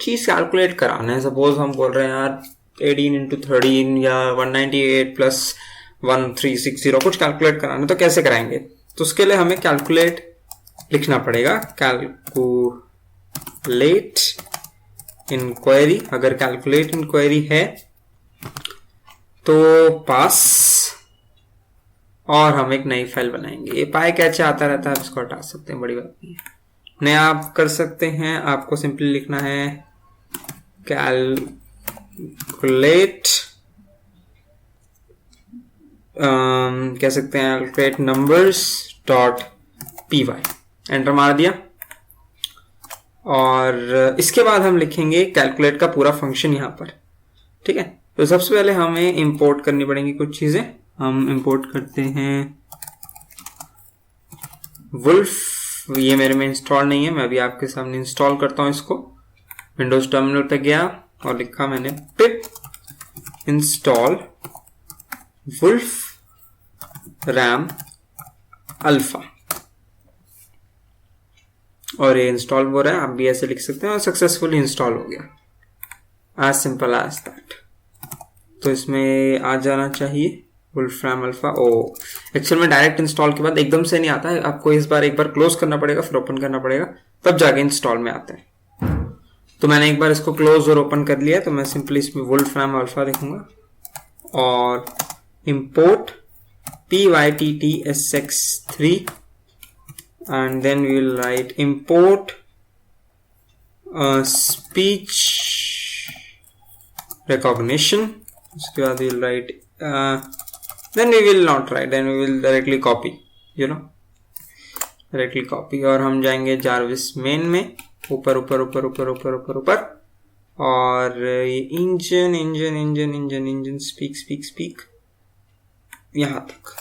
चीज कैलकुलेट कराना है, सपोज हम बोल रहे हैं यार 18 इंटू 13 या 198 प्लस 1360 कुछ कैलकुलेट कराना है, तो कैसे कराएंगे? तो उसके लिए हमें कैलकुलेट लिखना पड़ेगा, कैलकुलेट इंक्वायरी। अगर कैलकुलेट इंक्वायरी है तो पास, और हम एक नई फाइल बनाएंगे। ये पाई कैचे आता रहता है, इसको हटा सकते हैं, बड़ी बात नहीं है। नया आप कर सकते हैं, आपको सिंपली लिखना है कैलकुलेट कह सकते हैं calculate numbers dot P Y, enter मार दिया। और इसके बाद हम लिखेंगे कैलकुलेट का पूरा फंक्शन यहाँ पर, ठीक है। तो सबसे पहले हमें इंपोर्ट करनी पड़ेंगी कुछ चीजें। हम इंपोर्ट करते हैं वुल्फ, ये मेरे में इंस्टॉल नहीं है, मैं अभी आपके सामने इंस्टॉल करता हूं इसको। विंडोज टर्मिनल पे गया और लिखा मैंने pip install wolfram alpha, और ये इंस्टॉल हो रहा है। आप भी ऐसे लिख सकते हैं, और सक्सेसफुली इंस्टॉल हो गया, एज सिंपल एज दैट। तो इसमें आ जाना चाहिए वुल्फ्राम अल्फा। ओ एक्चुअल में डायरेक्ट इंस्टॉल के बाद एकदम से नहीं आता है, आपको इस बार एक बार क्लोज करना पड़ेगा, फिर ओपन करना पड़ेगा, तब जाके इंस्टॉल में आता है। तो मैंने एक बार इसको क्लोज और ओपन कर लिया, तो मैं सिंपली इसमें वुल्फ्राम अल्फा लिखूंगा और import pyttsx3 and then we will write import speech recognition. उसके बाद we will write then we will not write, then we will directly copy, you know, directly copy। और हम जाएंगे Jarvis main में, ऊपर ऊपर ऊपर ऊपर ऊपर ऊपर ऊपर, और ये इंजन स्पीक यहाँ तक।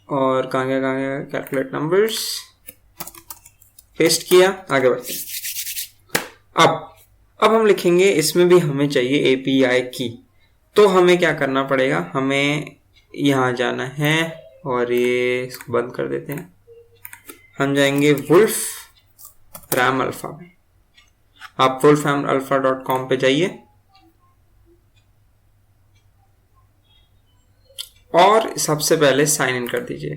और कहाँ गया कैलकुलेट नंबर्स, पेस्ट किया, आगे बढ़ते हैं। अब हम लिखेंगे, इसमें भी हमें चाहिए एपीआई की। तो हमें क्या करना पड़ेगा, हमें यहाँ जाना है और ये इसको बंद कर देते हैं। हम जाएंगे वुल्फ रैम अल्फा में। आप wolframalpha.com पे जाइए और सबसे पहले साइन इन कर दीजिए।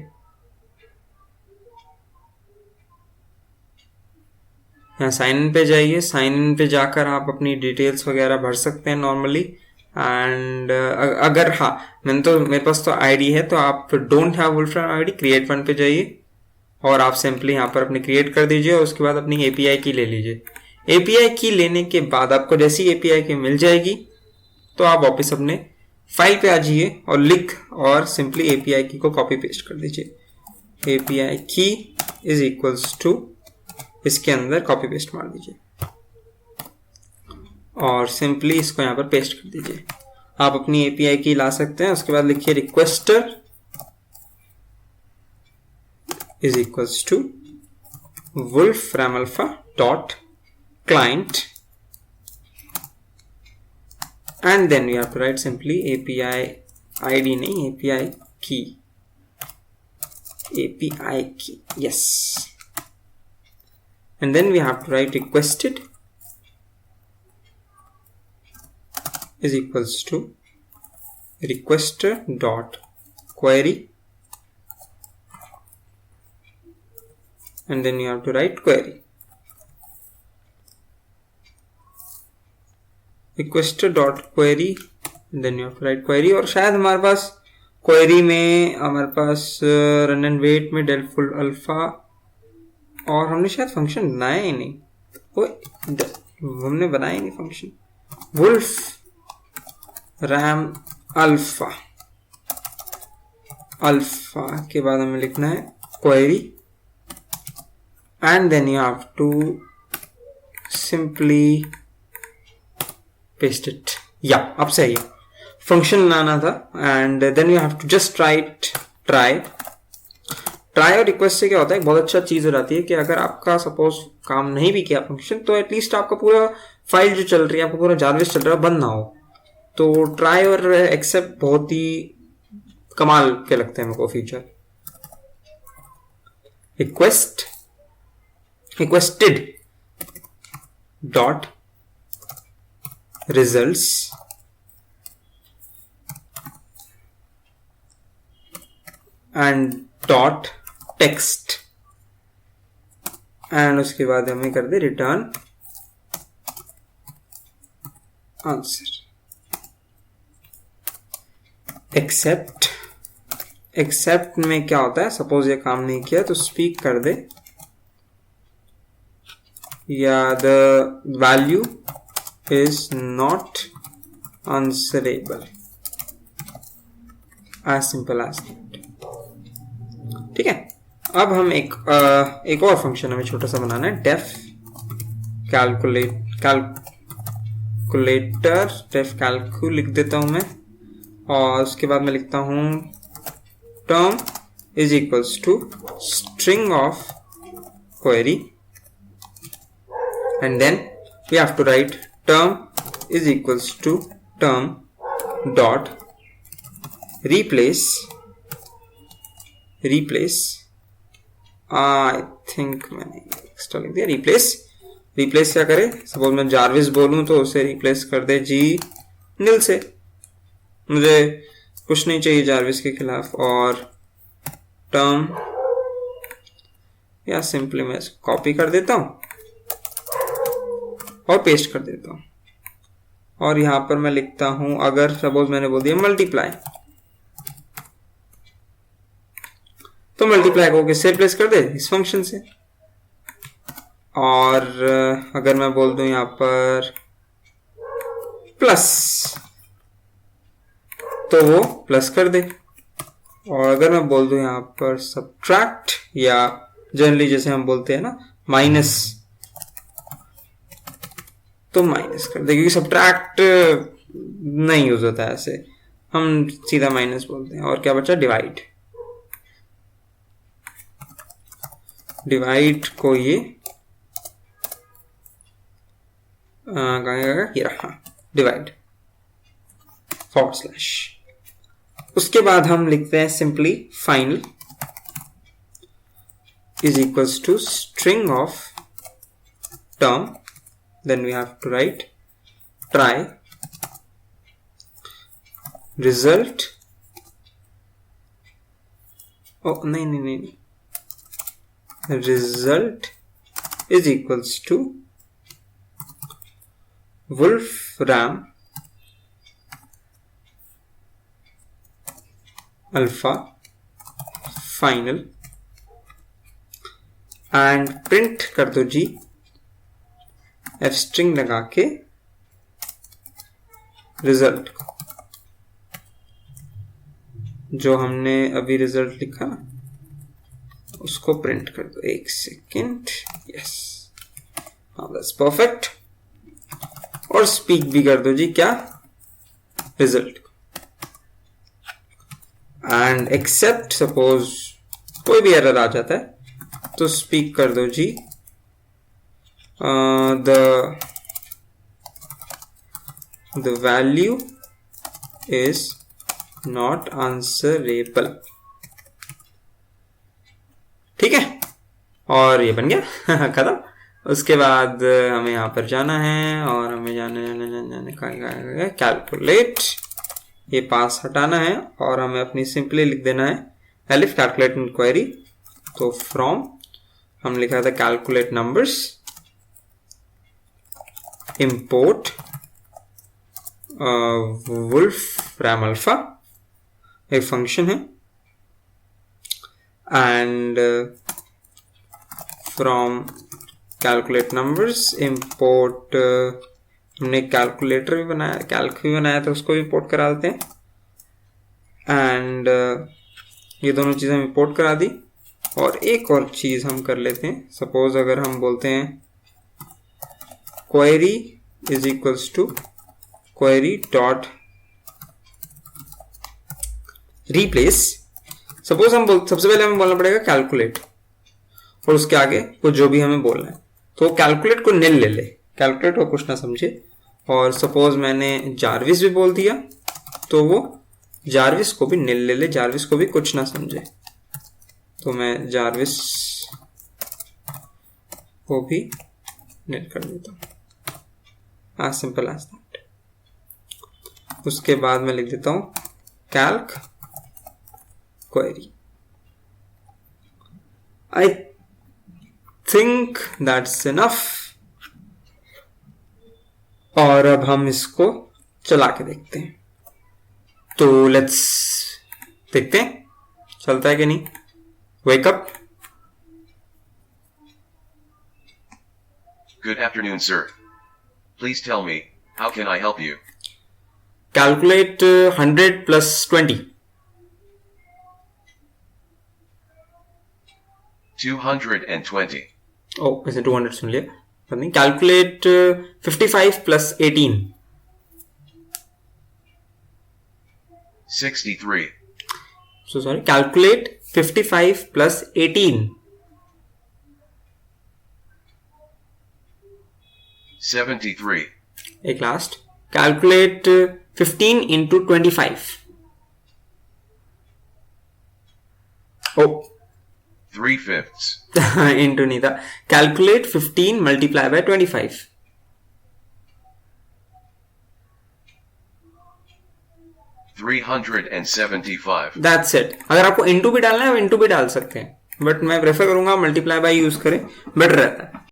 यहाँ साइन इन पे जाइए। साइन इन पे जाकर आप अपनी डिटेल्स वगैरह भर सकते हैं नॉर्मली। एंड अगर मेरे पास तो आईडी है, तो आप don't have wolfram ID, create one पे जाइए और आप सिंपली यहाँ पर अपनी क्रिएट कर दीजिए। और उसके बाद अपनी एपीआई की ले लीजिए। एपीआई की लेने के बाद आपको जैसी एपीआई की मिल जाएगी, तो आप वापस अपने फाइल पे आ जाइए और लिख और सिंपली एपीआई की को कॉपी पेस्ट कर दीजिए। एपीआई की इज इक्वल्स टू, इसके अंदर कॉपी पेस्ट मार दीजिए और सिंपली इसको यहाँ पर पेस्ट कर दीजिए। आप अपनी एपीआई की ला सकते हैं। उसके बाद लिखिए requester is equals to wolframalpha.client and then we have to write simply API ID नहीं, API key, yes, and then we have to write requested is equals to requester dot query, and then you have to write query, requester dot query, and then you have to write query। और शायद हमारे पास query में हमारे पास run and wait में del full alpha, और हमने शायद function बनाया ही नहीं, हमने बनाया ही नहीं फंक्शन। वुल्फ रैम अल्फा के बाद हमें लिखना है query, and then you have to simply paste it। या अब सही है, फंक्शन लाना था। and then you have to just write try और रिक्वेस्ट से क्या होता है, बहुत अच्छा चीज हो जाती है कि अगर आपका सपोज काम नहीं भी किया फंक्शन, तो एटलीस्ट आपका पूरा फाइल जो चल रही है, आपका पूरा जारविस चल रहा है, बंद ना हो। तो ट्राई और एक्सेप्ट बहुत ही कमाल के लगते हैं मेरे को feature. Requested dot results and dot text, and उसके बाद हमें कर दे रिटर्न आंसर। एक्सेप्ट में क्या होता है, सपोज ये काम नहीं किया तो स्पीक कर दे या the value is not answerable, as simple as that. ठीक है, अब हम एक और फंक्शन हमें छोटा सा बनाना है, डेफ कैलकुलेटर, डेफ कैलकू लिख देता हूं मैं, और उसके बाद मैं लिखता हूं term is equals to string of query, and then we have to write term is equals to term dot replace I think मैंने एक्स्ट्रा लिख दिया, replace क्या करे, सपोज मैं जार्विस बोलूं तो उसे रिप्लेस कर दे जी नील से, मुझे कुछ नहीं चाहिए जार्विस के खिलाफ, और टर्म या सिंपली मैं कॉपी कर देता हूं और पेस्ट कर देता हूं, और यहां पर मैं लिखता हूं, अगर सपोज मैंने बोल दिया मल्टीप्लाई, तो मल्टीप्लाई को किससे रिप्लेस कर दे, इस फंक्शन से, और अगर मैं बोल दूं यहां पर प्लस तो वो प्लस कर दे, और अगर मैं बोल दूं यहां पर सब्ट्रैक्ट, या जनरली जैसे हम बोलते हैं ना माइनस, तो माइनस कर दे, क्योंकि सब्ट्रैक्ट नहीं यूज होता है ऐसे, हम सीधा माइनस बोलते हैं। और क्या बचा, डिवाइड को ये ये रहा डिवाइड /, उसके बाद हम लिखते हैं simply final is equals to string of term, then we have to write try result, oh नहीं, result is equals to Wolfram Alpha final, and print कर दो जी एफ स्ट्रिंग लगा के रिजल्ट को, जो हमने अभी रिजल्ट लिखा ना उसको प्रिंट कर दो, एक सेकेंड, यस, हाँ दैट्स परफेक्ट, और स्पीक भी कर दो जी क्या, रिजल्ट, एंड एक्सेप्ट, सपोज कोई भी एरर आ जाता है तो स्पीक कर दो जी the value is not answerable. ठीक है, और ये बन गया खत्म। उसके बाद हमें यहाँ पर जाना है, और हमें जाने कैलकुलेट, ये पास हटाना है, और हमें अपनी सिंपली लिख देना है एलिफ कैलकुलेट इंक्वायरी, तो फ्रॉम हम लिखा था calculate numbers, import wolfram alpha, एक फंक्शन है, and from calculate numbers import, हमने कैलकुलेटर भी बनाया, कैल्क भी बनाया था, उसको इंपोर्ट करा देते हैं, एंड ये दोनों चीजें हम इंपोर्ट करा दी। और एक और चीज हम कर लेते हैं, सपोज अगर हम बोलते हैं query is equals to query dot replace, suppose हम सबसे पहले हमें बोलना पड़ेगा कैलकुलेट, और उसके आगे को जो भी हमें बोलना है, तो कैलकुलेट को निल ले ले, कैलकुलेट को कुछ ना समझे, और सपोज मैंने जार्विस भी बोल दिया तो वो जार्विस को भी निल ले ले, जार्विस को भी कुछ ना समझे, तो मैं जार्विस को भी निल कर देता हूं। as simple as that. उसके बाद मैं लिख देता हूँ calc query. I think that's enough. और अब हम इसको चला के देखते हैं. तो लेट्स देखते हैं चलता है कि नहीं. Wake up. Good afternoon, sir. Please tell me, how can I help you? Calculate 100 plus 20. 220. Oh, is it 200 सुन लिया. Calculate 55 plus 18. 63. So sorry. Calculate 55 plus 18. 73. एक last. Calculate 15 into 25. Oh. 3/5. into नहीं था. Calculate 15 multiply by 25. 375. That's it. अगर आपको into भी डालना है आप into भी डाल सकते हैं, बट मैं प्रेफर करूंगा मल्टीप्लाई बाय यूज करें, बेटर रहता है.